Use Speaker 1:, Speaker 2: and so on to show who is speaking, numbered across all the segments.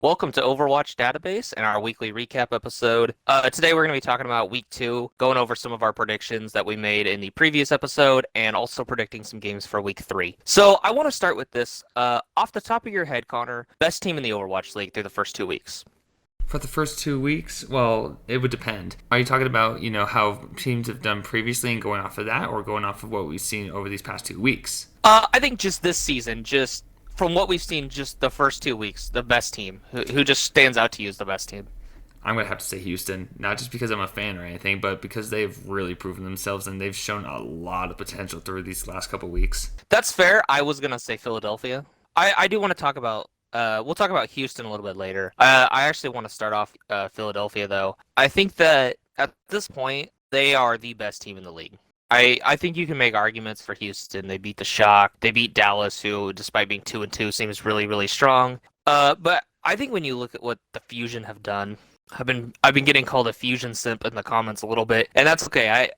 Speaker 1: Welcome to Overwatch Database and our weekly recap episode. Today we're going to be talking about week 2, going over some of our predictions that we made in the previous episode, and also predicting some games for week 3. So I want to start with this. Off the top of your head, Connor, best team in the Overwatch League through the first 2 weeks.
Speaker 2: For the first 2 weeks, well, it would depend. Are you talking about, how teams have done previously and going off of that, or going off of what we've seen over these past 2 weeks?
Speaker 1: I think just this season, just from what we've seen, just the first 2 weeks, the best team. Who just stands out to you as the best team?
Speaker 2: I'm going to have to say Houston, not just because I'm a fan or anything, but because they've really proven themselves and they've shown a lot of potential through these last couple weeks.
Speaker 1: That's fair. I was going to say Philadelphia. I do want to talk about we'll talk about Houston a little bit later. I actually want to start off Philadelphia, though. I think that at this point, they are the best team in the league. I think you can make arguments for Houston. They beat the Shock. They beat Dallas, who, despite being 2-2, seems really, really strong. But I think when you look at what the Fusion have done, I've been getting called a Fusion simp in the comments a little bit, and that's okay.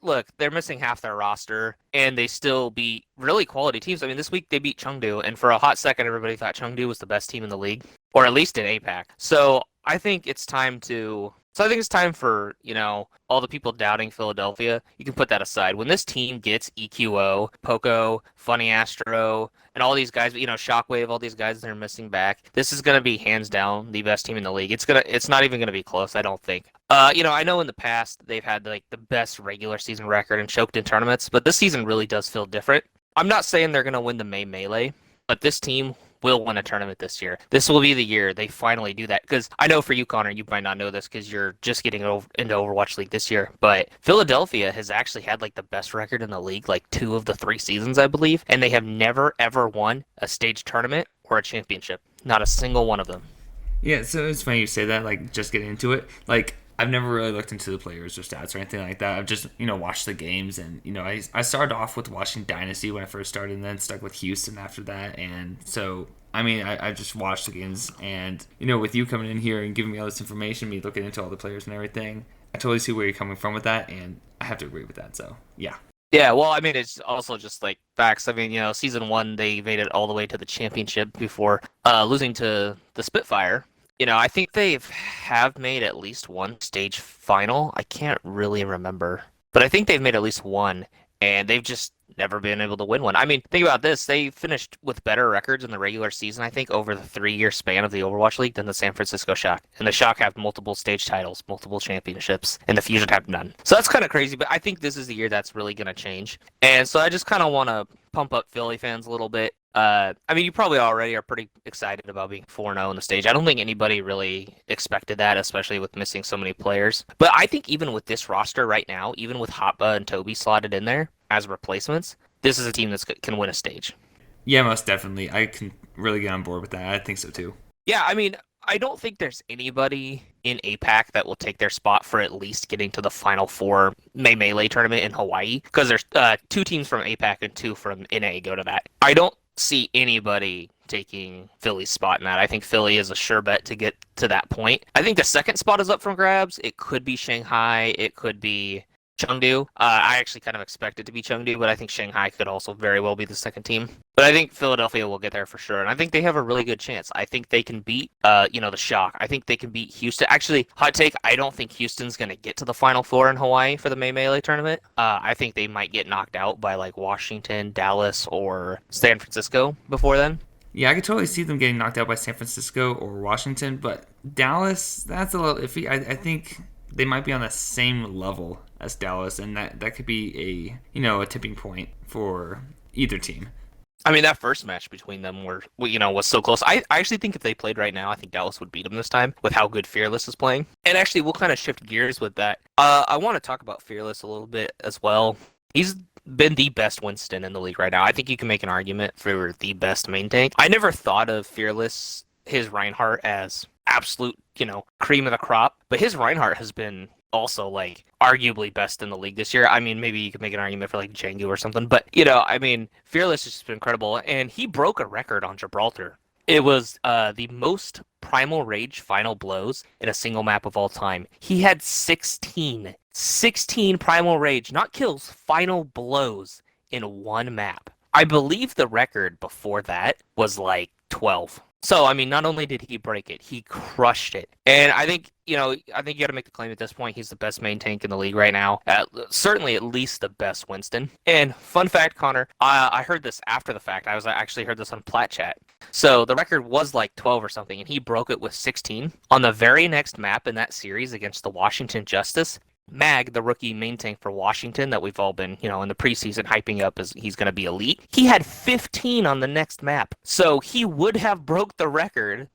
Speaker 1: Look, they're missing half their roster, and they still beat really quality teams. I mean, this week they beat Chengdu, and for a hot second, everybody thought Chengdu was the best team in the league, or at least in APAC. So I think it's time to. So I think it's time for, all the people doubting Philadelphia. You can put that aside. When this team gets EQO, Poco, Funny Astro, and all these guys, Shockwave, all these guys that are missing back, this is going to be hands down the best team in the league. It's not even going to be close, I don't think. I know in the past they've had like the best regular season record and choked in tournaments, but this season really does feel different. I'm not saying they're going to win the May Melee, but this team will win a tournament this year. This will be the year they finally do that. Because I know for you, Connor, you might not know this because you're just getting into Overwatch League this year, but Philadelphia has actually had like the best record in the league, like 2 of the 3 seasons, I believe, and they have never ever won a stage tournament or a championship. Not a single one of them.
Speaker 2: Yeah, so it's funny you say that, like, just getting into it. Like, I've never really looked into the players or stats or anything like that. I've just, watched the games, and, I started off with watching Dynasty when I first started, and then stuck with Houston after that, and so, I just watched the games, and, with you coming in here and giving me all this information, me looking into all the players and everything, I totally see where you're coming from with that, and I have to agree with that, so, yeah.
Speaker 1: Yeah, well, it's also just like facts. Season 1, they made it all the way to the championship before losing to the Spitfire. I think have made at least one stage final. I can't really remember, but I think they've made at least one, and they've just never been able to win one. Think about this. They finished with better records in the regular season, I think, over the 3-year span of the Overwatch League than the San Francisco Shock. And the Shock have multiple stage titles, multiple championships, and the Fusion have none. So that's kind of crazy, but I think this is the year that's really going to change. And so I just kind of want to pump up Philly fans a little bit. You probably already are pretty excited about being 4-0 on the stage. I don't think anybody really expected that, especially with missing so many players. But I think even with this roster right now, even with Hotba and Toby slotted in there as replacements, this is a team that can win a stage.
Speaker 2: Yeah, most definitely. I can really get on board with that. I think so, too.
Speaker 1: Yeah, I don't think there's anybody in APAC that will take their spot for at least getting to the Final Four May Melee tournament in Hawaii, because there's 2 teams from APAC and 2 from NA go to that. I don't see anybody taking Philly's spot in that. I think Philly is a sure bet to get to that point. I think the second spot is up for grabs. It could be Shanghai. It could be Chengdu. I actually kind of expect it to be Chengdu, but I think Shanghai could also very well be the second team. But I think Philadelphia will get there for sure, and I think they have a really good chance. I think they can beat, the Shock. I think they can beat Houston. Actually, hot take, I don't think Houston's going to get to the Final Four in Hawaii for the May Melee tournament. I think they might get knocked out by, like, Washington, Dallas, or San Francisco before then.
Speaker 2: Yeah, I could totally see them getting knocked out by San Francisco or Washington, but Dallas, that's a little iffy. I think they might be on the same level as Dallas, and that could be a tipping point for either team.
Speaker 1: That first match between them was so close. I actually think if they played right now, I think Dallas would beat them this time with how good Fearless is playing. And actually, we'll kind of shift gears with that. I want to talk about Fearless a little bit as well. He's been the best Winston in the league right now. I think you can make an argument for the best main tank. I never thought of Fearless, his Reinhardt, as absolute, cream of the crop, but his Reinhardt has been also, like, arguably best in the league this year. Maybe you could make an argument for, like, Django or something, but, Fearless has just been incredible, and he broke a record on Gibraltar. It was the most Primal Rage final blows in a single map of all time. He had 16 Primal Rage, not kills, final blows in one map. I believe the record before that was, like, 12. So, I mean, not only did he break it, he crushed it. And I think you got to make the claim at this point he's the best main tank in the league right now. Certainly at least the best Winston. And fun fact, Connor, I heard this after the fact. I actually heard this on Plat Chat. So the record was like 12 or something, and he broke it with 16. On the very next map in that series against the Washington Justice, Mag, the rookie main tank for Washington that we've all been, in the preseason hyping up as he's going to be elite, he had 15 on the next map. So he would have broke the record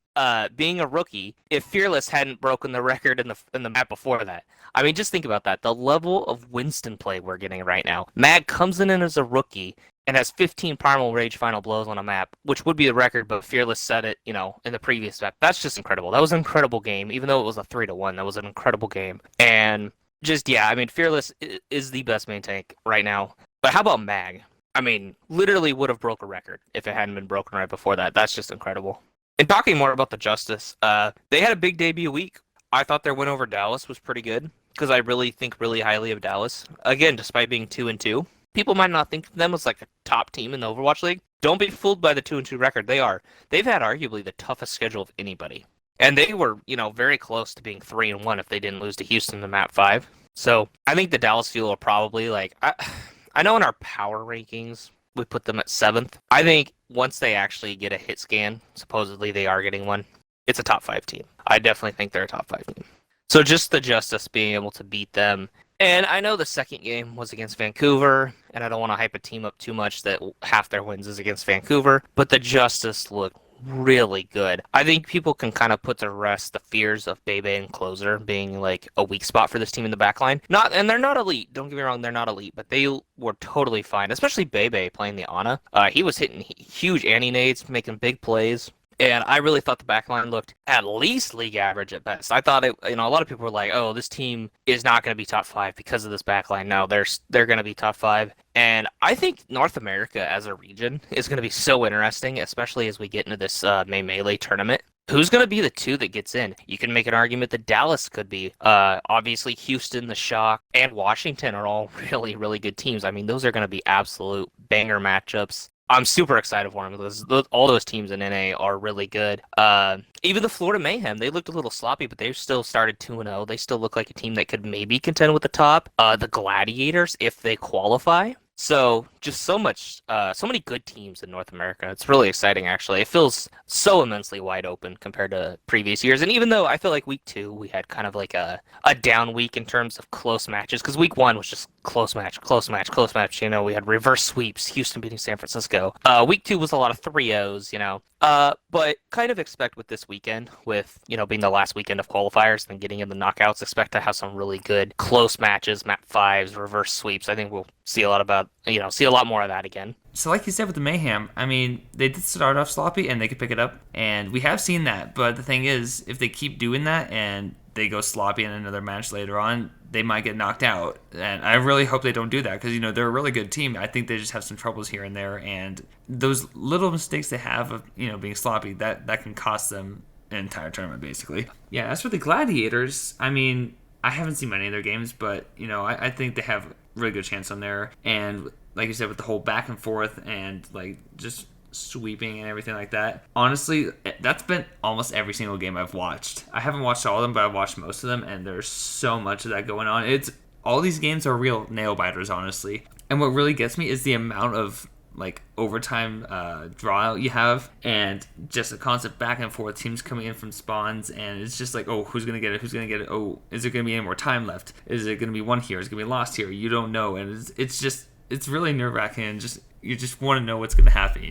Speaker 1: being a rookie if Fearless hadn't broken the record in the map before that. I mean, just think about that. The level of Winston play we're getting right now. Mag comes in as a rookie and has 15 Primal Rage final blows on a map, which would be the record, but Fearless said it, in the previous map. That's just incredible. That was an incredible game. Even though it was a 3-1, that was an incredible game. And I mean, Fearless is the best main tank right now. But how about Mag? I mean, literally would have broke a record if it hadn't been broken right before that. That's just incredible. And talking more about the Justice, they had a big debut week. I thought their win over Dallas was pretty good because I really think really highly of Dallas. Again, despite being 2-2, people might not think of them as like a top team in the Overwatch League. Don't be fooled by the 2-2 record. They are. They've had arguably the toughest schedule of anybody. And they were, very close to being 3-1 if they didn't lose to Houston in map 5. So I think the Dallas Fuel are probably I know in our power rankings we put them at 7th. I think once they actually get a hit scan, supposedly they are getting one, it's a top 5 team. I definitely think they're a top 5 team. So just the Justice being able to beat them. And I know the second game was against Vancouver, and I don't want to hype a team up too much that half their wins is against Vancouver, but the Justice looked really good. I think people can kind of put to rest the fears of Bebe and Closer being like a weak spot for this team in the backline. And they're not elite. Don't get me wrong, they're not elite, but they were totally fine. Especially Bebe playing the Ana. He was hitting huge anti-nades, making big plays. And I really thought the backline looked at least league average at best. I thought a lot of people were like, "Oh, this team is not going to be top 5 because of this backline." No, they're going to be top 5. And I think North America as a region is going to be so interesting, especially as we get into this May Melee tournament. Who's going to be the 2 that gets in? You can make an argument that Dallas could be. Obviously, Houston, the Shock, and Washington are all really, really good teams. I mean, those are going to be absolute banger matchups. I'm super excited for them because all those teams in NA are really good. Even the Florida Mayhem, they looked a little sloppy, but they still started 2-0. They still look like a team that could maybe contend with the top. The Gladiators, if they qualify. So just so many good teams in North America. It's really exciting, actually. It feels so immensely wide open compared to previous years. And even though I feel like week 2, we had kind of like a down week in terms of close matches, because week 1 was just close match. We had reverse sweeps, Houston beating San Francisco. Week 2 was a lot of 3-0s, but kind of expect with this weekend, with, being the last weekend of qualifiers and getting in the knockouts, expect to have some really good close matches, map 5s, reverse sweeps. I think we'll see a lot more of that again.
Speaker 2: So like you said with the Mayhem, I mean, they did start off sloppy and they could pick it up, and we have seen that. But the thing is, if they keep doing that and they go sloppy in another match later on, they might get knocked out. And I really hope they don't do that because, they're a really good team. I think they just have some troubles here and there, and those little mistakes they have of, being sloppy, that can cost them an entire tournament, basically. Yeah, as for the Gladiators, I mean, I haven't seen many of their games, but, I think they have a really good chance on there. And like you said, with the whole back and forth and, like, just sweeping and everything like that. Honestly, that's been almost every single game I've watched. I haven't watched all of them, but I've watched most of them, and there's so much of that going on. All these games are real nail biters, honestly. And what really gets me is the amount of like overtime draw you have, and just a constant back and forth, teams coming in from spawns, and it's just like, oh, who's gonna get it? Oh, is there gonna be any more time left? Is it gonna be one here? Is it gonna be lost here? You don't know, and it's really nerve-wracking, and you just want to know what's gonna happen,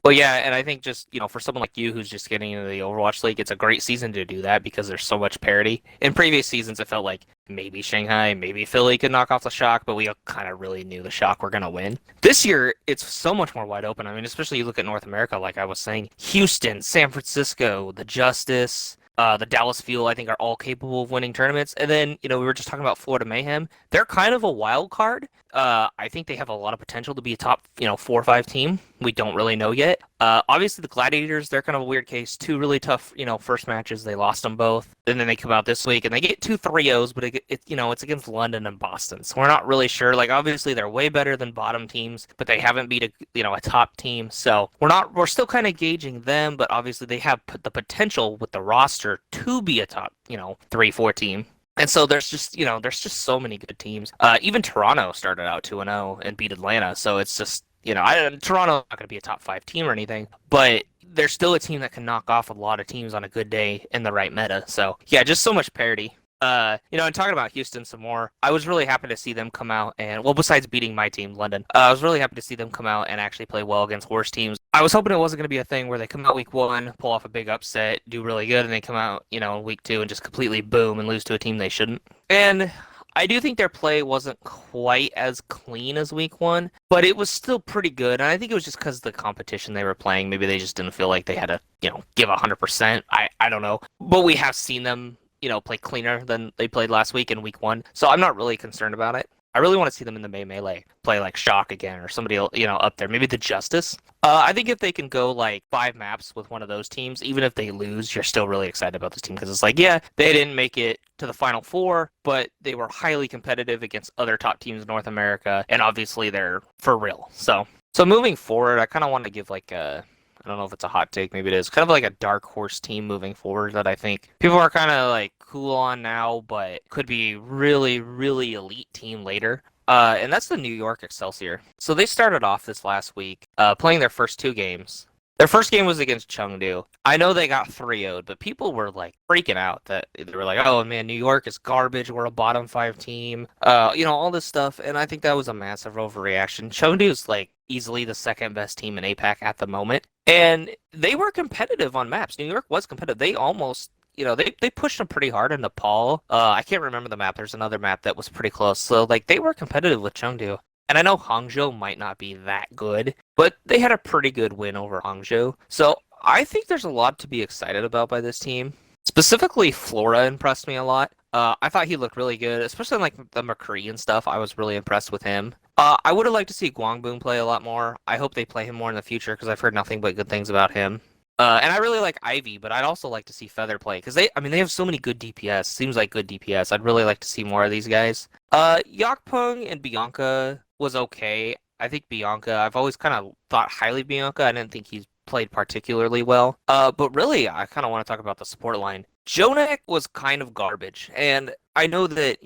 Speaker 1: Well, yeah, and I think just, for someone like you who's just getting into the Overwatch League, it's a great season to do that because there's so much parity. In previous seasons, it felt like maybe Shanghai, maybe Philly could knock off the Shock, but we kind of really knew the Shock were going to win. This year, it's so much more wide open. I mean, especially you look at North America, like I was saying, Houston, San Francisco, the Justice, the Dallas Fuel, I think, are all capable of winning tournaments. And then, we were just talking about Florida Mayhem. They're kind of a wild card. I think they have a lot of potential to be a top, 4 or 5 team. We don't really know yet. Obviously the Gladiators, they're kind of a weird case. Two really tough, first matches. They lost them both. And then they come out this week and they get two 3-0s, but it's against London and Boston. So we're not really sure. Like obviously they're way better than bottom teams, but they haven't beat a top team. So we're still kind of gauging them, but obviously they have the potential with the roster to be a top, 3-4 team. And so there's just so many good teams. Even Toronto started out 2-0 and beat Atlanta. So it's just, Toronto's not going to be a top 5 team or anything, but they're still a team that can knock off a lot of teams on a good day in the right meta. So yeah, just so much parity. And talking about Houston some more, I was really happy to see them come out and, well, besides beating my team, London, I was really happy to see them come out and actually play well against worse teams. I was hoping it wasn't going to be a thing where they come out week 1, pull off a big upset, do really good, and they come out, in week 2 and just completely boom and lose to a team they shouldn't. And I do think their play wasn't quite as clean as week 1, but it was still pretty good. And I think it was just because of the competition they were playing. Maybe they just didn't feel like they had to, give 100%. I don't know. But we have seen them play cleaner than they played last week in week 1. So I'm not really concerned about it. I really want to see them in the May Melee play like Shock again or somebody, up there. Maybe the Justice. I think if they can go like 5 maps with one of those teams, even if they lose, you're still really excited about this team because it's like, yeah, they didn't make it to the Final 4, but they were highly competitive against other top teams in North America, and obviously they're for real. So moving forward, I kind of want to give like I don't know if it's a hot take, maybe it is, kind of like a dark horse team moving forward that I think people are kind of like cool on now, but could be really, really elite team later. And that's the New York Excelsior. So they started off this last week playing their first 2 games. Their first game was against Chengdu. I know they got 3-0'd, but people were like freaking out that they were like, oh man, New York is garbage. We're a bottom 5 team. All this stuff. And I think that was a massive overreaction. Chengdu is like easily the second best team in APAC at the moment. And they were competitive on maps. New York was competitive. They almost, they pushed them pretty hard in Nepal. I can't remember the map. There's another map that was pretty close. So like they were competitive with Chengdu. And I know Hangzhou might not be that good, but they had a pretty good win over Hangzhou. So I think there's a lot to be excited about by this team. Specifically, Flora impressed me a lot. I thought he looked really good, especially in like the McCree and stuff. I was really impressed with him. I would have liked to see Guangboon play a lot more. I hope they play him more in the future because I've heard nothing but good things about him. And I really like Ivy, but I'd also like to see Feather play because they have so many good DPS. Seems like good DPS. I'd really like to see more of these guys. Yakpeng and Bianca was okay. I think Bianca, I've always kind of thought highly of Bianca. I didn't think he's played particularly well. But really, I kind of want to talk about the support line. Jonak was kind of garbage, and I know that,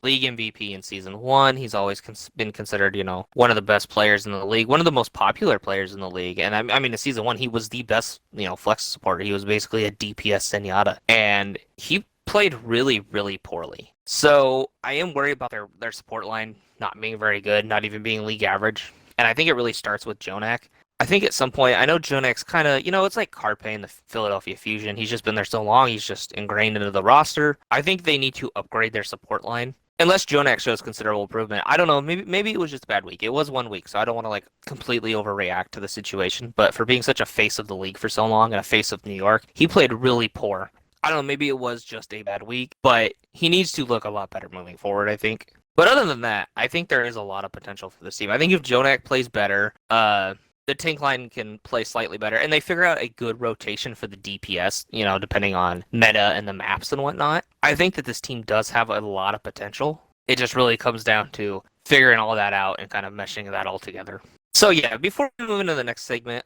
Speaker 1: league MVP in season 1, he's always been considered, one of the best players in the league, one of the most popular players in the league. And I mean, in season 1, he was the best, flex supporter. He was basically a DPS Zenyatta, and he played really, really poorly. So I am worried about their support line not being very good, not even being league average. And I think it really starts with Jonak. I think at some point, I know Jonak's kind of, it's like Carpe in the Philadelphia Fusion. He's just been there so long, he's just ingrained into the roster. I think they need to upgrade their support line. Unless Jonak shows considerable improvement. I don't know, maybe it was just a bad week. It was 1 week, so I don't want to like completely overreact to the situation. But for being such a face of the league for so long and a face of New York, he played really poor. I don't know, maybe it was just a bad week, but he needs to look a lot better moving forward, I think. But other than that, I think there is a lot of potential for this team. I think if Jonak plays better, the tank line can play slightly better, and they figure out a good rotation for the DPS, depending on meta and the maps and whatnot. I think that this team does have a lot of potential. It just really comes down to figuring all that out and kind of meshing that all together. So yeah, before we move into the next segment,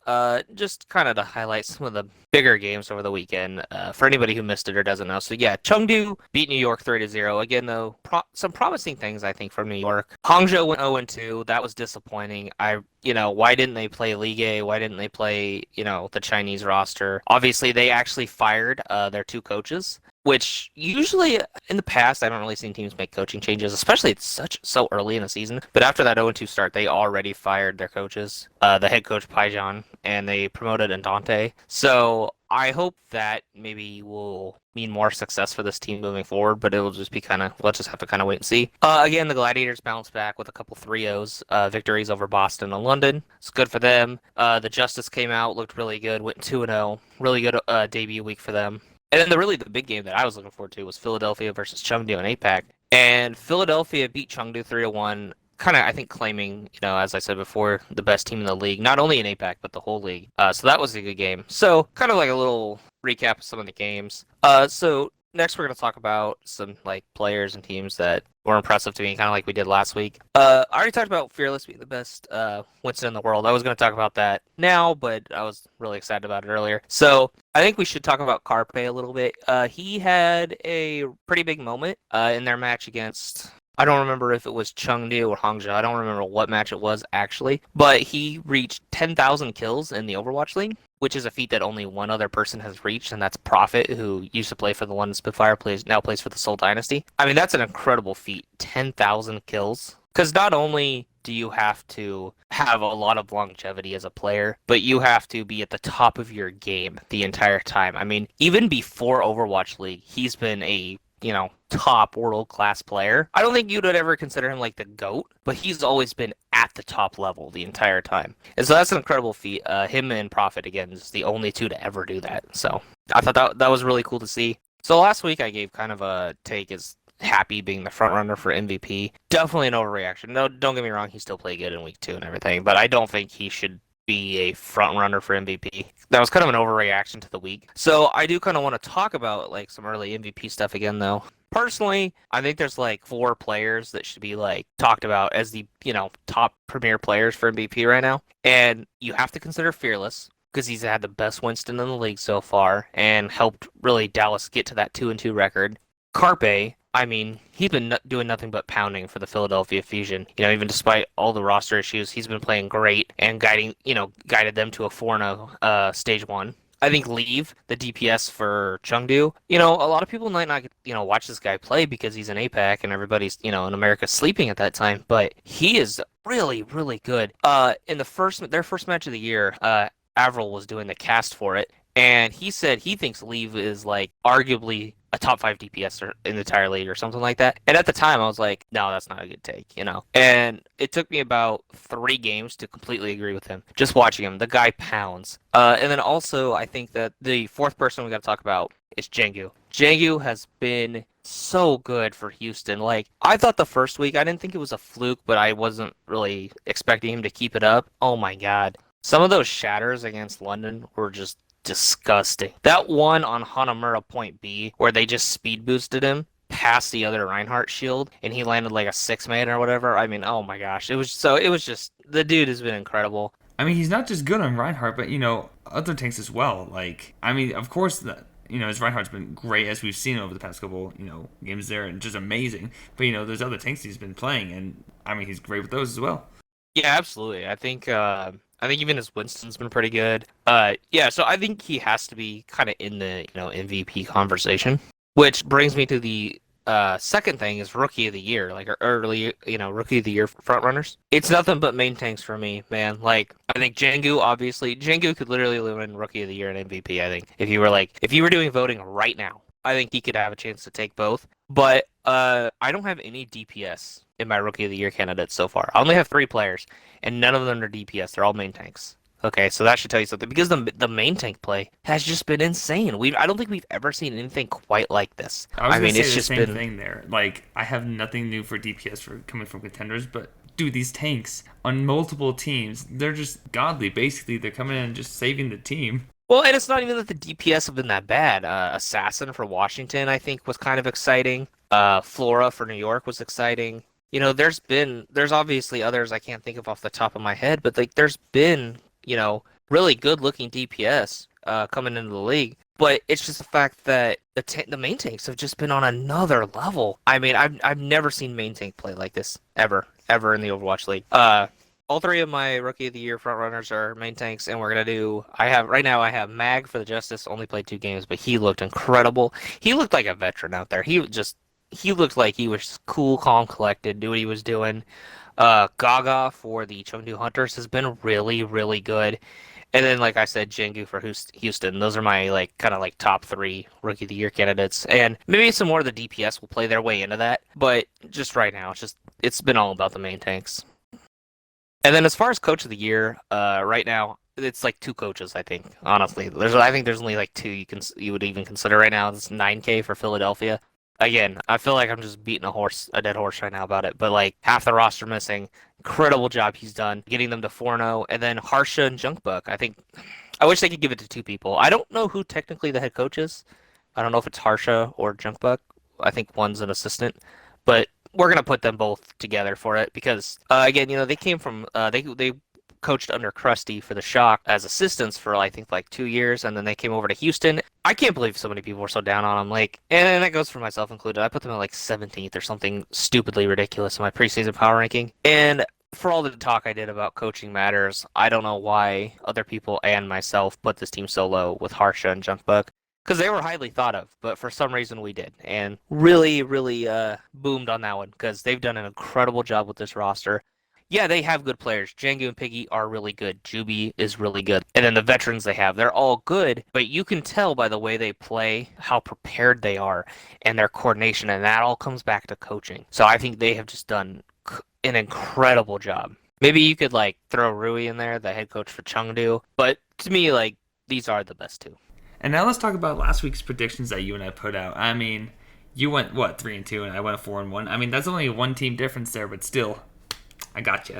Speaker 1: just kind of to highlight some of the bigger games over the weekend, for anybody who missed it or doesn't know. So yeah, Chengdu beat New York 3-0. Again, though, some promising things, I think, from New York. Hangzhou went 0-2. That was disappointing. Why didn't they play Ligue A? Why didn't they play, the Chinese roster? Obviously, they actually fired their 2 coaches, which usually in the past, I don't really see teams make coaching changes, especially it's so early in the season. But after that 0-2 start, they already fired their coaches, the head coach Paijan, and they promoted Andante. So I hope that maybe will mean more success for this team moving forward, but it will just be we'll just have to kind of wait and see. Again, the Gladiators bounced back with a couple 3-0s, victories over Boston and London. It's good for them. The Justice came out, looked really good, went 2-0. Really good debut week for them. And then the big game that I was looking forward to was Philadelphia versus Chengdu in APAC. And Philadelphia beat Chengdu 3-1. kind of, I think, claiming, as I said before, the best team in the league, not only in APAC, but the whole league. So that was a good game. So kind of like a little recap of some of the games. So next we're going to talk about some like players and teams that were impressive to me, kind of like we did last week. I already talked about Fearless being the best Winston in the world. I was going to talk about that now, but I was really excited about it earlier. So I think we should talk about Carpe a little bit. He had a pretty big moment in their match against, I don't remember if it was Chengdu or Hangzhou. I don't remember what match it was actually, but he reached 10,000 kills in the Overwatch League, which is a feat that only one other person has reached, and that's Prophet, who used to play for the London Spitfire, now plays for the Seoul Dynasty. I mean, that's an incredible feat, 10,000 kills. Because not only do you have to have a lot of longevity as a player, but you have to be at the top of your game the entire time. I mean, even before Overwatch League, he's been a top world-class player. I don't think you would ever consider him like the GOAT, but he's always been at the top level the entire time. And so that's an incredible feat. Him and Prophet, again, is the only two to ever do that. So I thought that was really cool to see. So last week I gave kind of a take as Happy being the front runner for MVP. Definitely an overreaction. No, don't get me wrong, he still played good in week 2 and everything, but I don't think he should be a front runner for MVP. That was kind of an overreaction to the week. So I do kind of want to talk about like some early MVP stuff again though. Personally, I think there's like 4 players that should be like talked about as the, top premier players for MVP right now. And you have to consider Fearless because he's had the best Winston in the league so far and helped really Dallas get to that 2-2 record. Carpe, I mean, he's been doing nothing but pounding for the Philadelphia Fusion. Even despite all the roster issues, he's been playing great and guided them to a 4-0 stage 1. I think Leave, the DPS for Chengdu, a lot of people might not, watch this guy play because he's in APAC and everybody's, in America sleeping at that time, but he is really, really good. In their first match of the year, Avril was doing the cast for it, and he said he thinks Leave is like arguably a top 5 DPS in the entire league or something like that. And at the time, I was like, no, that's not a good take, And it took me about 3 games to completely agree with him. Just watching him, the guy pounds. And then also, I think that the 4th person we got to talk about is Jengu. Jengu has been so good for Houston. Like, I thought the first week, I didn't think it was a fluke, but I wasn't really expecting him to keep it up. Oh my God. Some of those shatters against London were just disgusting. That one on Hanamura Point B, where they just speed boosted him past the other Reinhardt shield, and he landed like a 6-man or whatever. I mean, oh my gosh. It was just, the dude has been incredible.
Speaker 2: I mean, he's not just good on Reinhardt, but, other tanks as well. Like, I mean, of course, his Reinhardt's been great, as we've seen over the past couple, games there, and just amazing. But, there's other tanks he's been playing, and, I mean, he's great with those as well.
Speaker 1: Yeah, absolutely. I think even his Winston's been pretty good. So I think he has to be kind of in the MVP conversation, which brings me to the second thing is Rookie of the Year, like early Rookie of the Year frontrunners. It's nothing but main tanks for me, man. Like I think Jengu could literally win Rookie of the Year and MVP. I think if you were doing voting right now, I think he could have a chance to take both. But I don't have any DPS in my Rookie of the Year candidates so far. I only have 3 players, and none of them are DPS. They're all main tanks. Okay, so that should tell you something, because the main tank play has just been insane. I don't think we've ever seen anything quite like this.
Speaker 2: I mean, it's just the same thing there. Like, I have nothing new for DPS for coming from contenders, but dude, these tanks on multiple teams, they're just godly. Basically, they're coming in and just saving the team.
Speaker 1: Well, and it's not even that the DPS have been that bad. Assassin for Washington, I think, was kind of exciting. Flora for New York was exciting. There's obviously others I can't think of off the top of my head, but like there's been, really good looking DPS coming into the league. But it's just the fact that the main tanks have just been on another level. I mean, I've never seen main tank play like this ever in the Overwatch League. All 3 of my Rookie of the Year frontrunners are main tanks, and I have Mag for the Justice, only played 2 games, but he looked incredible. He looked like a veteran out there. He looked like he was cool, calm, collected, knew what he was doing. Gaga for the Chengdu Hunters has been really, really good. And then, like I said, Jengu for Houston. Those are my top 3 Rookie of the Year candidates. And maybe some more of the DPS will play their way into that. But just right now, it's been all about the main tanks. And then as far as Coach of the Year, right now, it's like 2 coaches, I think, honestly. I think there's only like 2 you would even consider right now. It's 9K for Philadelphia. again, I feel like I'm just beating a dead horse right now about it. But like half the roster missing. Incredible job he's done getting them to 4-0. And then Harsha and Junkbuck. I wish they could give it to two people. I don't know who technically the head coach is. I don't know if it's Harsha or Junkbuck. I think one's an assistant, but we're gonna put them both together for it because again, they came from they coached under Krusty for the Shock as assistants for I think like 2 years, and then they came over to Houston. I can't believe so many people were so down on them. Like, and that goes for myself included. I put them at like 17th or something stupidly ridiculous in my preseason power ranking. And for all the talk I did about coaching matters, I don't know why other people and myself put this team so low with Harsha and Junkbuck. Because they were highly thought of, but for some reason we did. And really, really boomed on that one because they've done an incredible job with this roster. Yeah, they have good players. Django and Piggy are really good. Juby is really good. And then the veterans they have, they're all good, but you can tell by the way they play how prepared they are and their coordination, and that all comes back to coaching. So I think they have just done an incredible job. Maybe you could like throw Rui in there, the head coach for Chengdu, but to me, like, these are the best two.
Speaker 2: And now let's talk about last week's predictions that you and I put out. I mean, you went, 3-2, and I went 4-1. I mean, that's only a one team difference there, but still, I got you.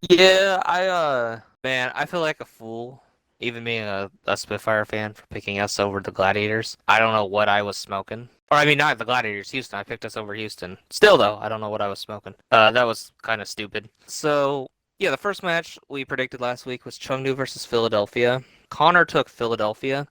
Speaker 1: Yeah, man, I feel like a fool, even being a Spitfire fan for picking us over the Gladiators. I don't know what I was smoking. Or, I mean, not the Gladiators, Houston. I picked us over Houston. Still, though, I don't know what I was smoking. That was kind of stupid. So, yeah, the first match we predicted last week was Chengdu versus Philadelphia. Connor took Philadelphia.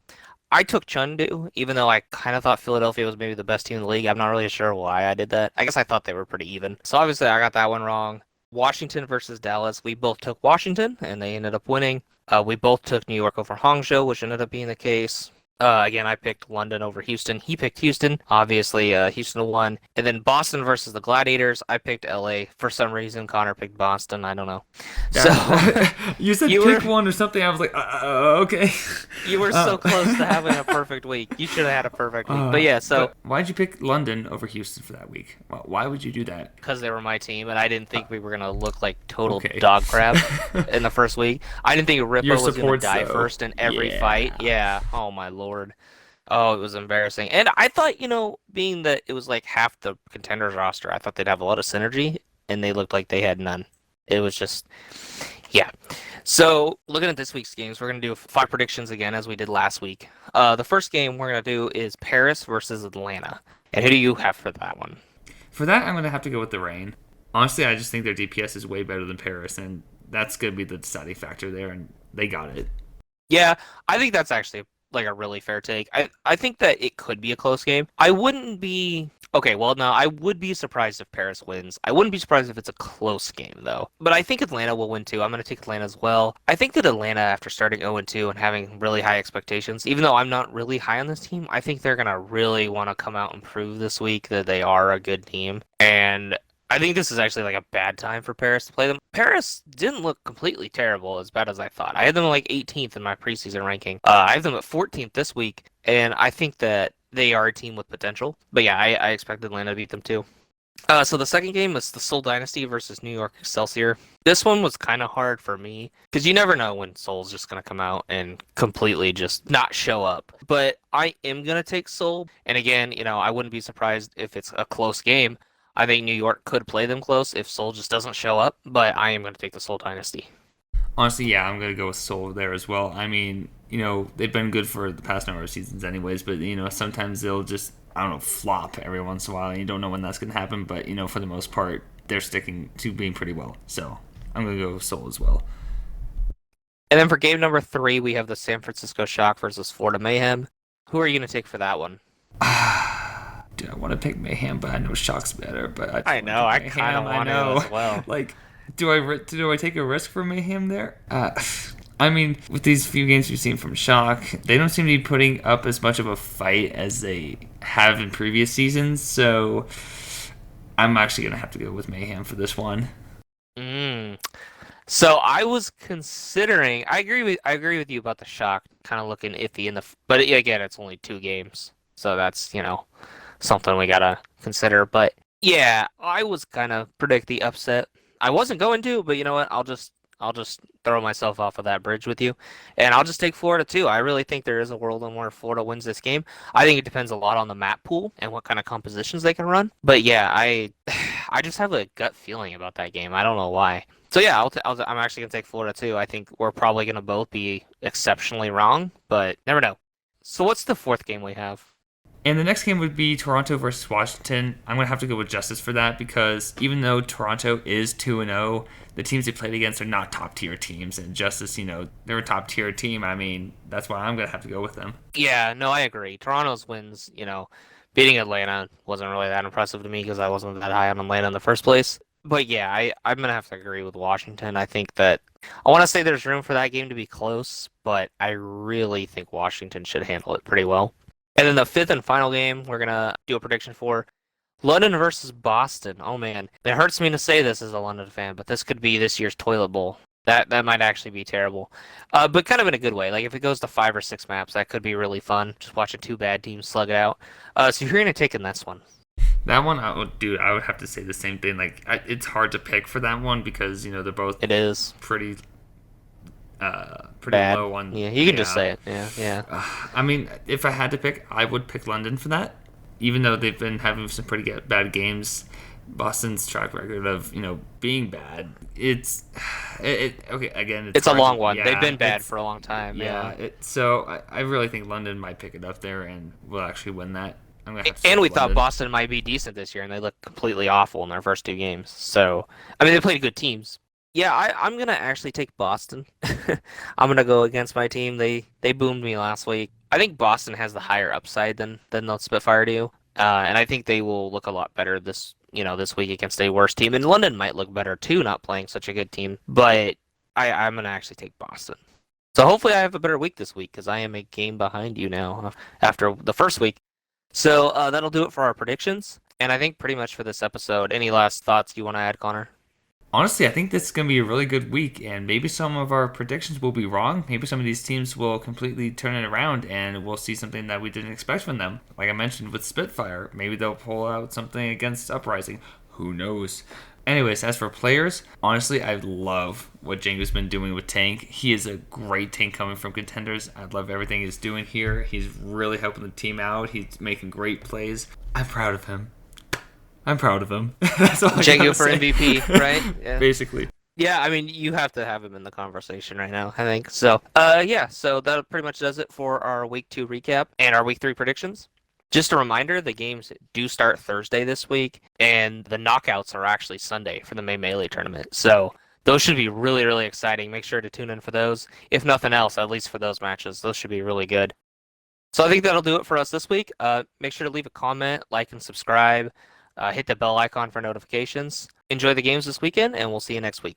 Speaker 1: I took Chengdu, even though I kind of thought Philadelphia was maybe the best team in the league. I'm not really sure why I did that. I guess I thought they were pretty even. So obviously I got that one wrong. Washington versus Dallas. We both took Washington, and they ended up winning. We both took New York over Hangzhou, which ended up being the case. Again, I picked London over Houston. He picked Houston. Obviously, Houston won. And then Boston versus the Gladiators. I picked LA. For some reason, Connor picked Boston. I don't know. So
Speaker 2: You said pick one or something. I was like, okay.
Speaker 1: You were so close to having a perfect week. You should have had a perfect week. But yeah, so
Speaker 2: but why'd you pick London over Houston for that week? Why would you do that?
Speaker 1: because they were my team, and I didn't think we were gonna look like total dog crap in the first week. I didn't think Rippo
Speaker 2: Your
Speaker 1: was gonna
Speaker 2: supports,
Speaker 1: die
Speaker 2: though.
Speaker 1: first in every
Speaker 2: Yeah.
Speaker 1: fight. Yeah. Oh my lord. Oh, it was embarrassing. And I thought, being that it was like half the contenders roster, I thought they'd have a lot of synergy, and they looked like they had none. It was just, yeah. So, looking at this week's games, we're going to do 5 predictions again, as we did last week. The first game we're going to do is Paris versus Atlanta. And who do you have for that one?
Speaker 2: For that, I'm going to have to go with the Rain. Honestly, I just think their DPS is way better than Paris, and that's going to be the deciding factor there, and they got it.
Speaker 1: Yeah, I think that's actually like a really fair take. I think that it could be a close game. I wouldn't be okay, well no, I would be surprised if Paris wins. I wouldn't be surprised if it's a close game though. But I think Atlanta will win too. I'm gonna take Atlanta as well. I think that Atlanta, after starting 0-2 and having really high expectations, even though I'm not really high on this team, I think they're gonna really want to come out and prove this week that they are a good team. And I think this is actually like a bad time for Paris to play them. Paris didn't look completely terrible, as bad as I thought. I had them like 18th in my preseason ranking. I have them at 14th this week, and I think that they are a team with potential. But yeah, I expect Atlanta to beat them too. So the second game is the Seoul Dynasty versus New York Excelsior. This one was kind of hard for me because you never know when Seoul's just going to come out and completely just not show up. But I am going to take Seoul. And again, I wouldn't be surprised if it's a close game. I think New York could play them close if Seoul just doesn't show up, but I am going to take the Seoul Dynasty.
Speaker 2: Honestly, yeah, I'm going to go with Seoul there as well. I mean, they've been good for the past number of seasons anyways, but, sometimes they'll just, I don't know, flop every once in a while, and you don't know when that's going to happen, but, for the most part, they're sticking to being pretty well. So I'm going to go with Seoul as well.
Speaker 1: And then for game number 3, we have the San Francisco Shock versus Florida Mayhem. Who are you going to take for that one?
Speaker 2: Dude, I want to pick Mayhem, but I know Shock's better. But
Speaker 1: I know, I kind of want to as well.
Speaker 2: Like, do I take a risk for Mayhem there? I mean, with these few games we've seen from Shock, they don't seem to be putting up as much of a fight as they have in previous seasons. So I'm actually gonna have to go with Mayhem for this one.
Speaker 1: So I was considering. I agree with you about the Shock kind of looking iffy but again, it's only 2 games, so that's something we gotta consider. But yeah, I was kind of predict the upset. I wasn't going to, but you know what? I'll just throw myself off of that bridge with you, and I'll just take Florida too. I really think there is a world in where Florida wins this game. I think it depends a lot on the map pool and what kind of compositions they can run. But yeah, I just have a gut feeling about that game. I don't know why. So yeah, I'm actually gonna take Florida too. I think we're probably gonna both be exceptionally wrong, but never know. So what's the fourth game we have?
Speaker 2: And the next game would be Toronto versus Washington. I'm going to have to go with Justice for that because even though Toronto is 2-0, the teams they played against are not top tier teams. And Justice, they're a top tier team. I mean, that's why I'm going to have to go with them.
Speaker 1: Yeah, no, I agree. Toronto's wins, beating Atlanta wasn't really that impressive to me because I wasn't that high on Atlanta in the first place. But yeah, I'm going to have to agree with Washington. I think that I want to say there's room for that game to be close, but I really think Washington should handle it pretty well. And then the fifth and final game we're going to do a prediction for London versus Boston. Oh man, it hurts me to say this as a London fan, but this could be this year's toilet bowl. That might actually be terrible, but kind of in a good way. Like if it goes to 5 or 6 maps, that could be really fun. Just watching two bad teams slug it out. So you're going to take in this one.
Speaker 2: That one, I would have to say the same thing. Like it's hard to pick for that one because they're both pretty
Speaker 1: Bad.
Speaker 2: low on.
Speaker 1: Yeah, you can just say it. Yeah.
Speaker 2: I mean, if I had to pick, I would pick London for that. Even though they've been having some pretty bad games, Boston's track record of being bad. It's okay. Again,
Speaker 1: it's a long one.
Speaker 2: Yeah,
Speaker 1: They've been bad for a long time. Yeah.
Speaker 2: So I really think London might pick it up there and will actually win that.
Speaker 1: And we thought Boston might be decent this year, and they looked completely awful in their first 2 games. So I mean, they played good teams. Yeah, I'm gonna actually take Boston. I'm gonna go against my team. They boomed me last week. I think Boston has the higher upside than the Spitfire do, and I think they will look a lot better this week against a worse team. And London might look better too, not playing such a good team. But I'm gonna actually take Boston. So hopefully I have a better week this week because I am a game behind you now after the first week. So that'll do it for our predictions. And I think pretty much for this episode. Any last thoughts you want to add, Connor?
Speaker 2: Honestly, I think this is going to be a really good week, and maybe some of our predictions will be wrong. Maybe some of these teams will completely turn it around, and we'll see something that we didn't expect from them. Like I mentioned with Spitfire, maybe they'll pull out something against Uprising. Who knows? Anyways, as for players, honestly, I love what Django's been doing with Tank. He is a great tank coming from contenders. I love everything he's doing here. He's really helping the team out. He's making great plays. I'm proud of him. That's all
Speaker 1: Django for MVP, right?
Speaker 2: Yeah. Basically.
Speaker 1: Yeah, I mean, you have to have him in the conversation right now, I think. So, so that pretty much does it for our Week 2 recap and our Week 3 predictions. Just a reminder, the games do start Thursday this week, and the knockouts are actually Sunday for the May Melee tournament. So those should be really, really exciting. Make sure to tune in for those. If nothing else, at least for those matches, those should be really good. So I think that'll do it for us this week. Make sure to leave a comment, like, and subscribe. Hit the bell icon for notifications. Enjoy the games this weekend, and we'll see you next week.